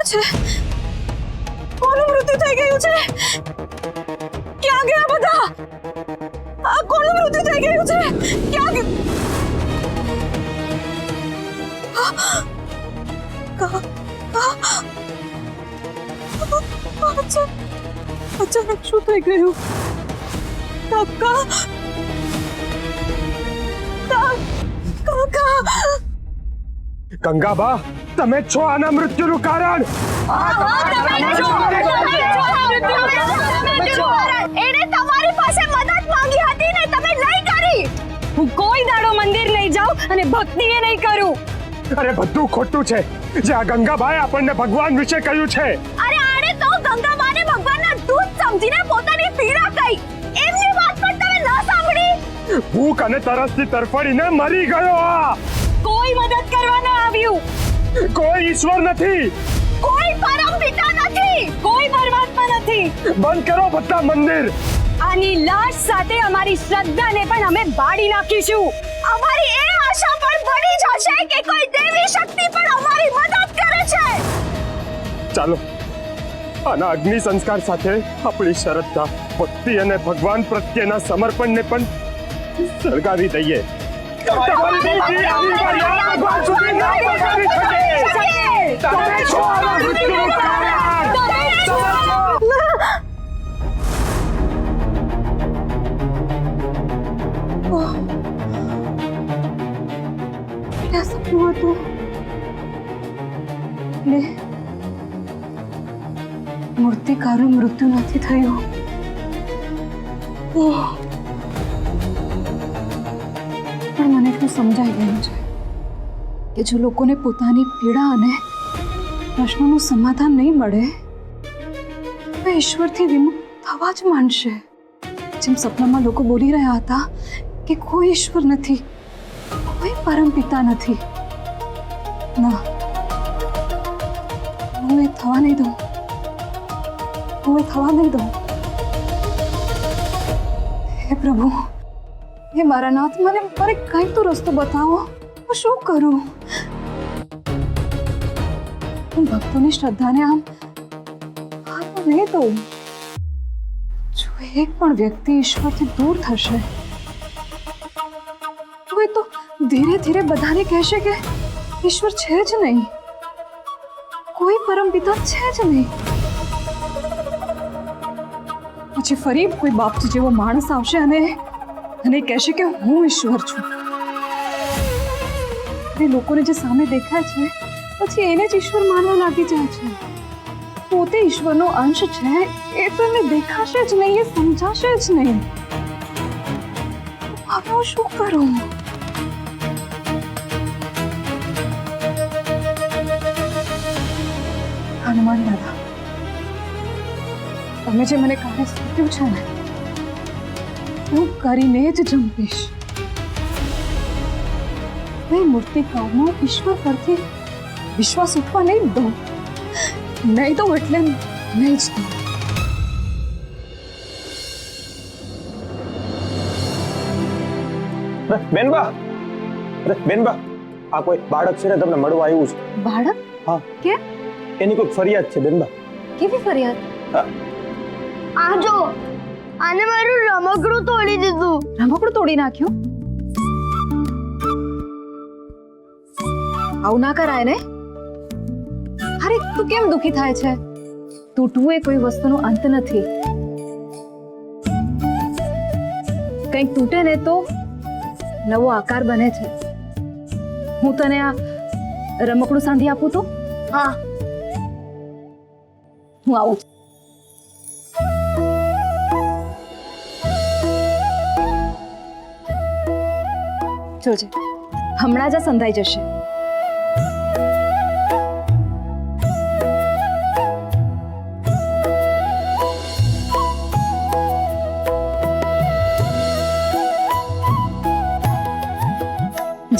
છે? કોનું મૃત્યુ થઈ ગયું છે? ક્યાં ગયા બધા? આ કોનું મૃત્યુ થઈ ગયું છે? ક્યાં અચાનક શું થઈ ગયું? કાકા કાકા ગંગાબા, તમે છો આના મૃત્યુનું કારણ. એને તમારી પાસે મદદ માંગી હતી ને તમે નહીં કરી. હું કોઈ દાડો મંદિર નહીં જાઉં અને ભક્તિ એ નહીં કરું. અરે બધું ખોટું છે જે આ ગંગાબાએ આપણને ભગવાન વિશે કહ્યું છે. અરે આને તો ગંગાબાને ભગવાનના દૂત સમજીને પોતાની પીડા કહી. એમની વાત પણ તમે ન સાંભળી. ભૂખ અને તરસથી તરફડીને મરી ગયો. આ કોઈ મદદ કરવા ન આવ્યું. કોઈ ઈશ્વર નથી, કોઈ પરમ પિતા નથી, કોઈ પરમાત્મા નથી. બંધ કરો બધા મંદિર. આની લાશ સાથે અમારી શ્રદ્ધાને પણ અમે બાળી નાખીશું. અમારી એ આશા પણ બળી જશે કે કોઈ દેવી શક્તિ પણ અમારી મદદ કરે છે. ચાલો આના અગ્નિ સંસ્કાર સાથે આપણી શ્રદ્ધા, ભક્તિ અને ભગવાન પ્રત્યેના સમર્પણને પણ સળગાવી દઈએ. તમારી બુદ્ધિ આવી મર્યાદા ભગવાન સુધી ના પહોંચાડી શકે. તમે છો આના મૃત્યુનું કારણ. क्या सपना હતું? ને મૂર્તિકારનું મૃત્યુ નથી થયું. પણ મને એટલું સમજાઈ ગયું છે કે જો લોકોને પોતાની પીડા અને પ્રશ્નોનું સમાધાન નહીં મળે તો ઈશ્વરથી વિમુખ થવા જ માંડશે. જેમ સપનામાં લોકો બોલી રહ્યા હતા કે કોઈ ઈશ્વર નથી, કોઈ પરમ પિતા નથી. ના, હું એ થવા નહીં દઉં. હું એ થવા નહીં દઉં. હે પ્રભુ, હે મારા નાથ, મને કંઈક તો રસ્તો બતાવો. હું શું કરું? હું ભક્તોની શ્રદ્ધાને આમ નહીં દઉં. જો એક પણ વ્યક્તિ ઈશ્વરથી દૂર થશે તો ધીરે ધીરે બધાને કહેશે કે ઈશ્વર છે જ નહીં, કોઈ પરમ પિતા છે જ નહીં. પછી ફરી કોઈ બાપજી જેવો માણસ આવશે અને કહેશે કે હું ઈશ્વર છું. એ લોકોને જે સામે દેખાય છે પછી એને જ ઈશ્વર માનવા લાગી જાય છે. પોતે ઈશ્વરનો અંશ છે એ તો એમને દેખાશે જ નહીં, એ સમજાશે જ નહીં. હવે હું શું કરું? હનુમાન દાદા, તમે જે મને કાર્ય સોંપ્યું છે ને હું કરીને જ જંપીશ. હું મૂર્તિકારનો ઈશ્વર પરથી વિશ્વાસ ઉઠવા નહીં દઉં. નહીં દઉં એટલે નહીં જ દઉં. બેનબા, અરે બેનબા, આ કોઈ બાળક છે ને તમને મળવા આવ્યું છે. બાળક? હા. કે એની કોઈ ફરિયાદ છે બેનબા. કેવી ફરિયાદ? આ જો, આને મારું રમકડું તોડી દીધું. રમકડું તોડી નાખ્યું? આવું ના કરાય ને. અરે તું કેમ દુખી થાય છે? તૂટવું એ કોઈ વસ્તુનો અંત નથી. કંઈક તૂટે ને તો નવો આકાર બને છે. હું તને આ રમકડું સાંધી આપું તો? હા. હું આવું. જોજે, હમણાં જ સંધાઈ જશે.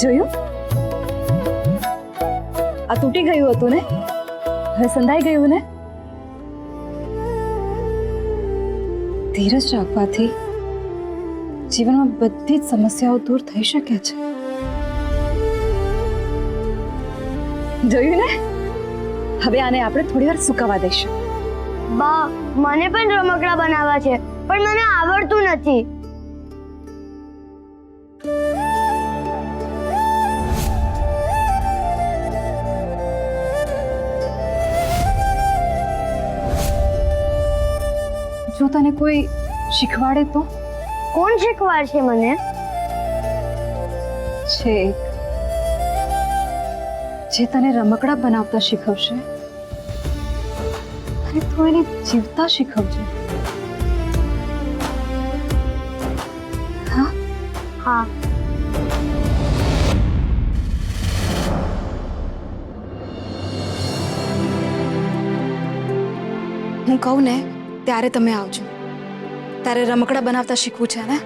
જોયું? આ તૂટી ગયું હતું ને, હવે સંધાઈ ગયું ને. ધીરજ રાખવાથી જીવનમાં બધી જ સમસ્યાઓ દૂર થઈ શકે છે. જોયું ને? હવે આને આપણે થોડી વાર સુકાવા દઈશું. બા મને પણ રમકડા બનાવવા છે પણ મને આવડતું નથી. જો તને કોઈ શીખવાડે તો? કોણ શીખવાડશે મને? છે એક, જે તને રમકડા બનાવતા શીખવશે અને તું એને જીવતા શીખવજે. હા, હા. હું કહું ને ત્યારે તમે આવજો. તારે રમકડા બનાવતા શીખવું છે ને?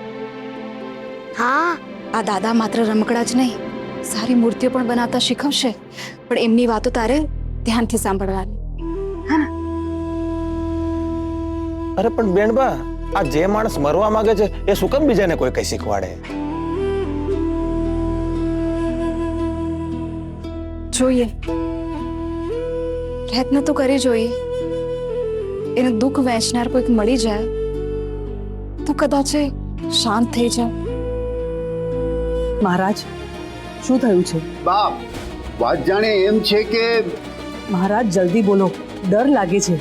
હા. આ દાદા માત્ર રમકડા જ નહીં, સારી મૂર્તિઓ પણ બનાવતા શીખવશે, પણ એમની વાતો તારે ધ્યાનથી સાંભળવાની. અરે પણ બેનબા, આ જે માણસ મરવા માંગે છે એ શું કેમ બીજાને કોઈ કઈ શીખવાડે? જોઈએ, પ્રયત્ન તો કરી જોઈએ. એનું દુઃખ વહેંચનાર કોઈક મળી જાય તો કદાચ એ શાંત થઈ જાય. મહારાજ, શું થયું છે? બાપ, વાત જાણે એમ છે કે મહારાજ જલ્દી બોલો, ડર લાગે છે.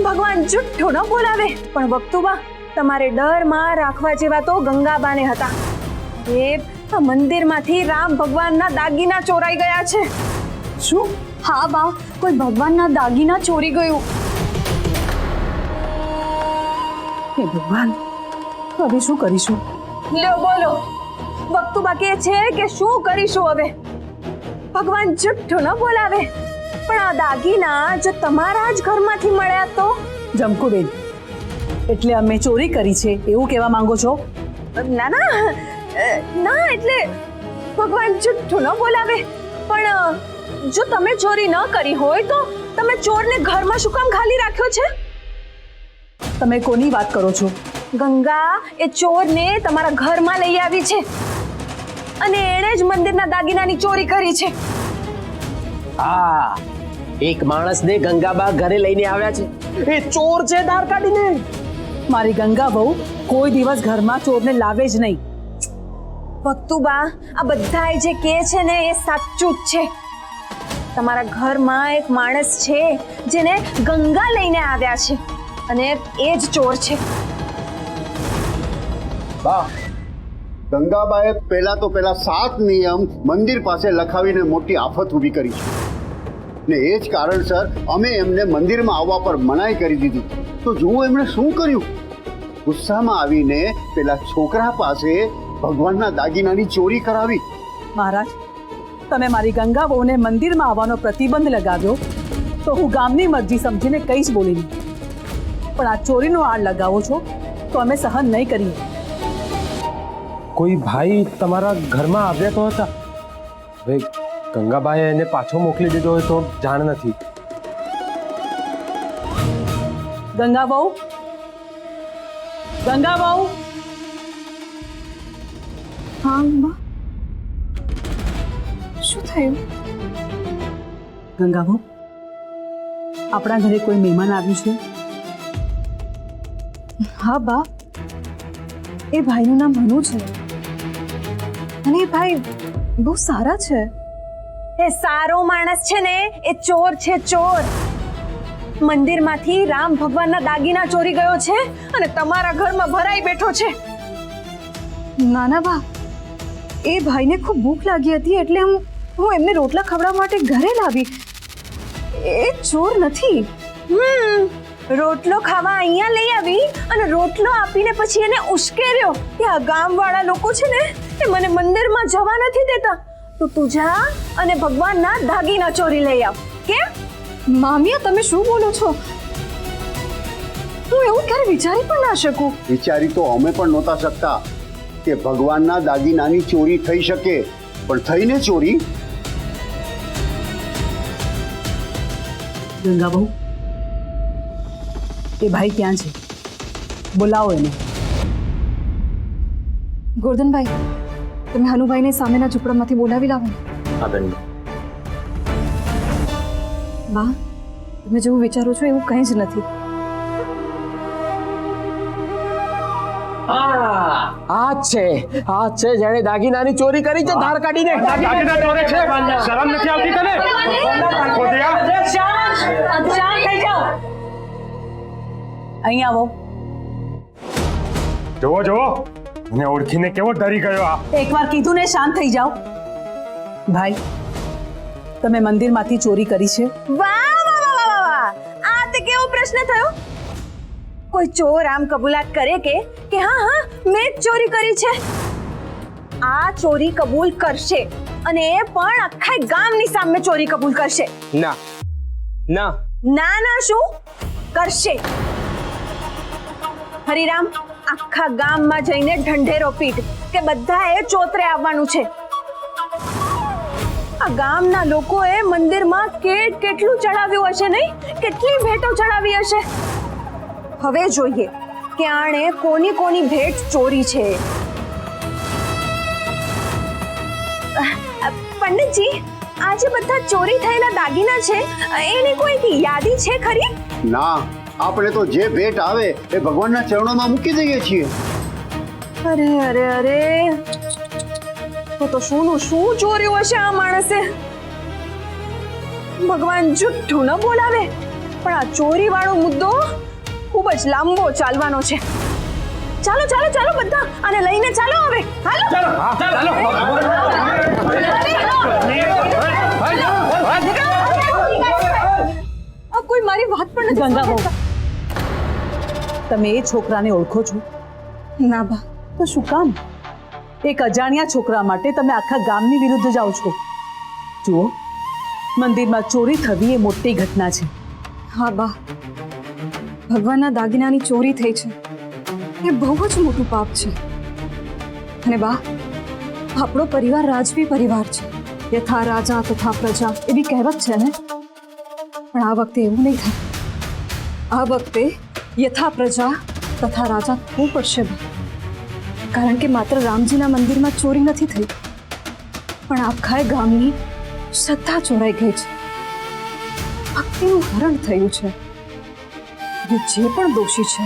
ભગવાન જુઠ્ઠો ન બોલાવે. પણ વક્તુબા, તમારે ડરમાં રાખવા જેવા તો ગંગાબાને હતા. એ આ મંદિરમાંથી રામ ભગવાનના દાગીના ચોરાઈ ગયા છે. શું? હા બા, કોઈ ભગવાનના દાગીના ચોરી ગયું. હે ભગવાન, હવે શું કરીશું? લ્યો બોલો, વક્તુબા કહે છે કે શું કરીશું હવે? ભગવાન જુઠ્ઠો ન બોલાવે. પણ આ દાગીના જો તમારા જ ઘરમાંથી મળ્યા તો? જમકુબેન, એટલે અમે ચોરી કરી છે એવું કહેવા માંગો છો? ના ના ના, એટલે ભગવાન જુઠ્ઠો ન બોલાવે. પણ જો તમે ચોરી ન કરી હોય તો તમે ચોરને ઘરમાં શું કામ ખાલી રાખ્યો છે? તમે કોની વાત કરો છો? ગંગા એ ચોરને તમારા ઘરમાં લઈ આવી છે અને એણે જ મંદિરના દાગીનાની ચોરી કરી છે. હા, એક માણસને ગંગાબા ઘરે લઈને આવ્યા છે. એ ચોર છે ધાર કાઢીને. મારી ગંગા બહુ કોઈ દિવસ ઘરમાં ચોરને લાવે જ નહીં. વક્તુબા, આ બધાય જે કહે છે ને એ સાચું જ છે. તમારા ઘરમાં એક માણસ છે જેને ગંગા લઈને આવ્યા છે અને એ જ ચોર છે. બા, ગંગાબાએ પહેલા 7 નિયમ મંદિર પાસે લખાવીને મોટી આફત ઊભી કરી છે ને એ જ કારણસર અમે એમને મંદિરમાં આવવા પર મનાઈ કરી દીધી. તો જુઓ એમણે શું કર્યું. ગુસ્સામાં આવીને પેલા છોકરા પાસે ભગવાનના દાગીનાની ચોરી કરાવી. મહારાજ, તમે મારી ગંગા બહુને મંદિરમાં આવવાનો પ્રતિબંધ લગાવ્યો તો હું ગામની મરજી સમજીને કંઈ જ બોલી નહીં. પણ આ ચોરીનો આડ લગાવો છો તો અમે સહન નહીં કરીએ. કોઈ ભાઈ તમારા ઘરમાં આવ્યા તો હતા. હવે ગંગાબાએ એને પાછો મોકલી દીધો હોય તો જાણ નથી. ગંગા બહુ, ગંગા બહુ. હા બા, શું થયું? ગંગા બહુ, આપણા ઘરે કોઈ મહેમાન આવ્યું છે? હા બા, એ ભાઈનું નામ મનુ છે અને એ ભાઈ બહુ સારા છે. એ સારો માણસ છે ને એ ચોર છે, ચોર. મંદિરમાંથી રામ ભગવાનના દાગીના ચોરી ગયો છે અને તમારા ઘરમાં ભરાઈ બેઠો છે. નાના બા, એ ભાઈને ખૂબ ભૂખ લાગી હતી એટલે હું એમને રોટલા ખવડાવવા માટે ઘરે લાવી. એ ચોર નથી. રોટલો ખાવા અહીંયા લઈ આવી અને રોટલો આપીને પછી એને ઉશ્કેર્યો. ત્યાં ગામવાળા લોકો છે ને એ મને મંદિરમાં જવા નથી દેતા. તો તું જા અને ભગવાનના દાગીના ચોરી લઈ આવ. કેમ? મામિયા, તમે શું બોલો છો? હું એવું ક્યારે વિચારી પણ ના શકું. વિચારી તો અમે પણ નહોતા શકતા કે ભગવાનના દાગીનાની ચોરી થઈ શકે, પણ થઈને ચોરી. ગંગા બહુ, એ ભાઈ ક્યાં છે? બોલાવો એને. ગોરધનભાઈ, તમે હનુભાઈને સામેના ઝૂંપડામાંથી બોલાવી લાવો. હા બેન. બા, તમે જેવું વિચારો છો એવું કંઈ જ નથી. આ છે જેણે દાગીનાની ચોરી કરી છે, ધાર કાઢીને. દાગીના ચોરે છે, શરમ નથી આવતી તને? ખોડિયા, શાંત થઈ જાઓ. અહીં આવો. જોવો જોવો, મને ઓળખીને કેવો ડરી ગયો આ. એકવાર કીધું ને શાંત થઈ જાઓ. ભાઈ, તમે મંદિરમાંથી ચોરી કરી છે? વાહ વાહ વાહ વાહ વાહ, આ તે કેવો પ્રશ્ન થયો? કોઈ ચોર આમ કબૂલાત કરે કે હા હા મેં જ ચોરી કરી છે? આ ચોરી કબૂલ કરશે, અને એ પણ આખા ગામની સામે ચોરી કબૂલ કરશે. ના ના ના ના શું કરશે? હરિરામ, આખા ગામમાં જઈને ઢંઢેરો પીટ કે બધાએ ચોતરે આવવાનું છે. આ ગામના લોકોએ મંદિરમાં કેટલું ચડાવ્યું હશે, નહીં? કેટલી ભેટો ચડાવી હશે. હવે જોઈએ કે આણે કોની કોની ભેટ ચોરી છે. પંડિતજી, આ જે બધા ચોરી થયેલા દાગીના છે એની કોઈ યાદી છે ખરી? ના, આપણે તો જે ભેટ આવે એ ભગવાનના ચરણોમાં મૂકી દઈએ છીએ. અરે અરે અરે, તો શું ચોર્યું હશે આ માણસે? ભગવાન જુઠ્ઠું ન બોલાવે, પણ આ ચોરી વાળો મુદ્દો ખૂબ જ લાંબો ચાલવાનો છે. ચાલો ચાલો ચાલો બધા, આને લઈને ચાલો હવે. આ કોઈ મારી વાત પણ નથી સાંભળતા. તમે એ છોકરાને ઓળખો છો? ના બા. તો શું કામ એક અજાણ્યા છોકરા માટે તમે આખા ગામની વિરુદ્ધ જાઓ છો? જુઓ, મંદિરમાં ચોરી થવી એ મોટી ઘટના છે. હા બા, ભગવાનના દાગીનાની ચોરી થઈ છે એ બહુ જ મોટું પાપ છે. અને બા, આપણો પરિવાર રાજવી પરિવાર છે. યથા રાજા તથા પ્રજા એવી કહેવત છે ને, પણ આ વખતે એવું નહીં થાય. આ વખતે યથા પ્રજા તથા રાજા થવું પડશે બા. કારણ કે માત્ર રામજીના મંદિરમાં ચોરી નથી થઈ, પણ આખા ગામની શ્રદ્ધા ચોરાઈ ગઈ છે. ભક્તિનું હરણ થયું છે. જે પણ દોષી છે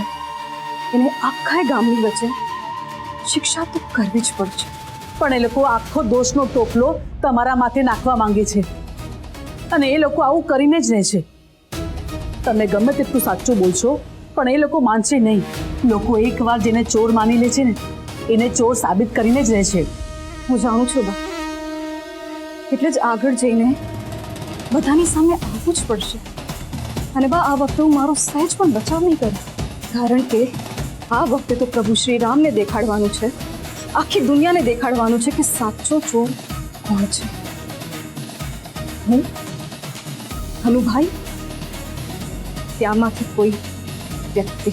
એને આખા ગામની વચ્ચે શિક્ષા તો કરવી જ પડશે. પણ એ લોકો આખો દોષનો ટોપલો તમારા માથે નાખવા માંગે છે, અને એ લોકો આવું કરીને જ રહેશે. તમે ગમે તેટલું સાચું બોલશો, પણ એ લોકો માનશે નહીં. લોકો એકવાર જેને ચોર માની લે છે ને, એને ચોર સાબિત કરીને જ રહેશે. હું જાણું છું બા, એટલે જ આગળ જઈને બધાની સામે આવવું જ પડશે. અને બા, આ વખતે હું મારો સહેજ પણ બચાવ નહીં કરું, કારણ કે આ વખતે તો પ્રભુ શ્રી રામને દેખાડવાનું છે, આખી દુનિયાને દેખાડવાનું છે કે સાચો ચોર કોણ છે. હું, હનુભાઈ, ત્યાંમાંથી કોઈ વ્યક્તિ.